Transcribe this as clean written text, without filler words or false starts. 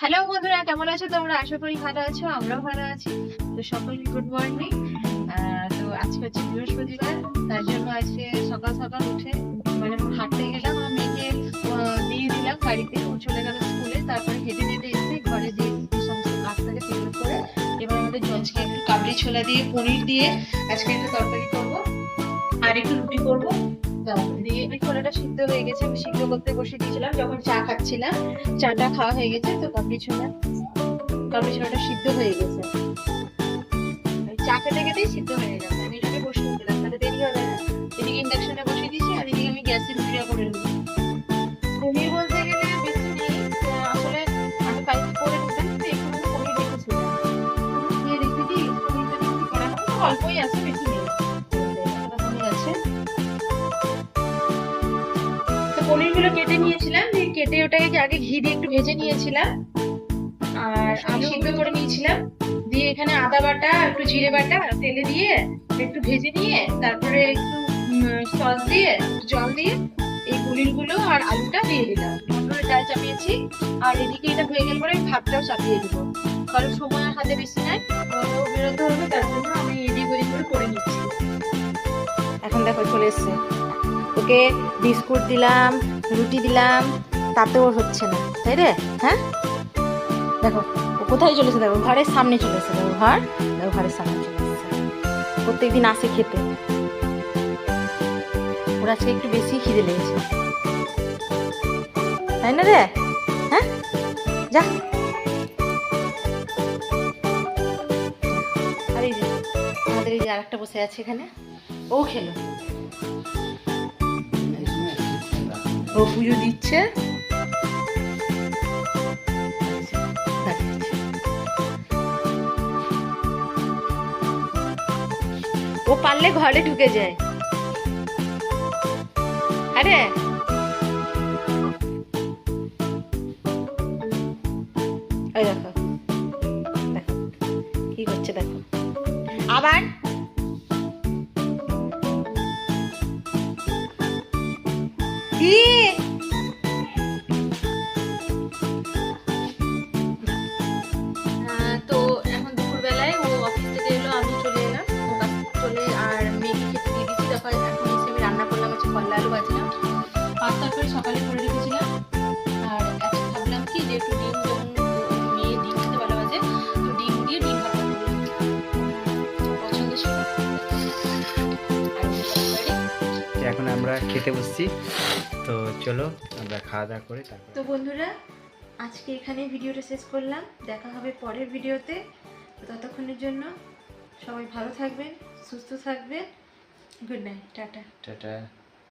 Hello বন্ধুরা, কেমন আছো তোমরা? আশা করি ভালো আছো, আমরাও ভালো আছি। তো সকলকে গুড মর্নিং। তো আজকে হচ্ছে বৃহস্পতিবার, তার জন্য আজকে সকাল সকাল উঠে মানে হাঁটতে গেলাম। আমার মেয়েকে দিয়ে দিলাম গাড়িতে, ও চলে গেল স্কুলে। তারপরে হেঁটে হেঁটে এসে ঘরে যে সমস্ত কাজ থাকে সেগুলো করে এবার আমাদের জজকে একটু কাবলি ছোলা দিয়ে পনির দিয়ে আজকে একটা তরকারি করবো আর একটু রুটি করবো। দিয়ে ছোলাটা সিদ্ধ হয়ে গেছে, আমি সিদ্ধ করতে বসে দিয়েছিলাম যখন চা খাচ্ছিলাম। চাটা খাওয়া হয়ে গেছে, তো কাবলি ছোলাটা সিদ্ধ হয়ে গেছে। চা খেতে খেতেই সিদ্ধ হয়ে গেছে, আমি এটাকে বসে দিলাম, তাহলে দেরি হবে না। এদিকে ইন্ডাকশনে বসিয়ে দিয়েছি আর এদিকে আমি গ্যাসে রুটিটা করে নেবো। পনির বলতে গেলে বেশি নেই, আসলে আমি কালকে করে নিতাম, কিন্তু একটু পনির রেখেছিলাম, দিয়ে রেখে দিই। পনিরটা বিক্রি করা হবে, অল্পই আছে, বেশি নেই, কমে গেছে। পনির গুলো কেটে নিয়েছিলাম, কেটে ওটাকে আগে ঘি দিয়ে একটু ভেজে নিয়েছিলাম আর আলু সিদ্ধ করে নিয়েছিলাম। দিয়ে এখানে আদা বাটা, একটু জিরে বাটা তেলে দিয়ে একটু ভেজে নিয়ে তারপরে একটু সস দিয়ে জল দিয়ে এই পনির গুলো আর আলুটা দিয়ে দিলাম। মটরের ডাল চাপিয়েছি আর এদিকে এটা হয়ে গেলে পরে ভাতটাও চাপিয়ে দেবো, কারণ সময় হাতে বেশি নাই, ও বেরোতে হবে, তার জন্য আমি এদিক ওদিক করে নিচ্ছি। এখন দেখো চলে এসছে, ওকে বিস্কুট দিলাম, রুটি দিলাম, তাতেও হচ্ছে না, তাই রে? হ্যাঁ দেখো ও কোথায় চলেছে, দেখো ঘরের সামনে চলেছে, দেখো ঘরের সামনে চলে এসেছে। প্রত্যেকদিন আসে খেতে, ওর আজকে একটু বেশি খিদে লেগেছে, তাই না রে? হ্যাঁ যা। আর এই যে আমাদের এই যে আরেকটা বসে আছে এখানে, ও খেলো, ও পুজো দিচ্ছে। ও পারলে ঘরে ঢুকে যায়। আরে ওই দেখো দেখো কি করছে, দেখো আবার কি তো এখন দুপুরবেলায় ও অফিস থেকে এলো, আমি চলে এলাম, চলে আর মেয়েকে খেতে দিয়ে দিচ্ছি। দেখো এখন এসে আমি রান্না করলাম হচ্ছে করলা আলু ভাজলাম, পাস্তা করে সকালে করে রেখেছিলাম। আর আজকে ভাবলাম কি যে একটু ডিম, যেমন মেয়ে ডিম খেতে ভালোবাসে, তো ডিম দিয়ে ডিম ভাজা করলাম, পছন্দ ছিল। এখন আমরা খেতে বসছি, তো চলো আমরা খাওয়া দাওয়া করে তারপর। তো বন্ধুরা, আজকে এখানে ভিডিওটা শেষ করলাম, দেখা হবে পরের ভিডিওতে। ততক্ষণের জন্য সবাই ভালো থাকবেন, সুস্থ থাকবেন, গুড নাইট, টাটা টাটা।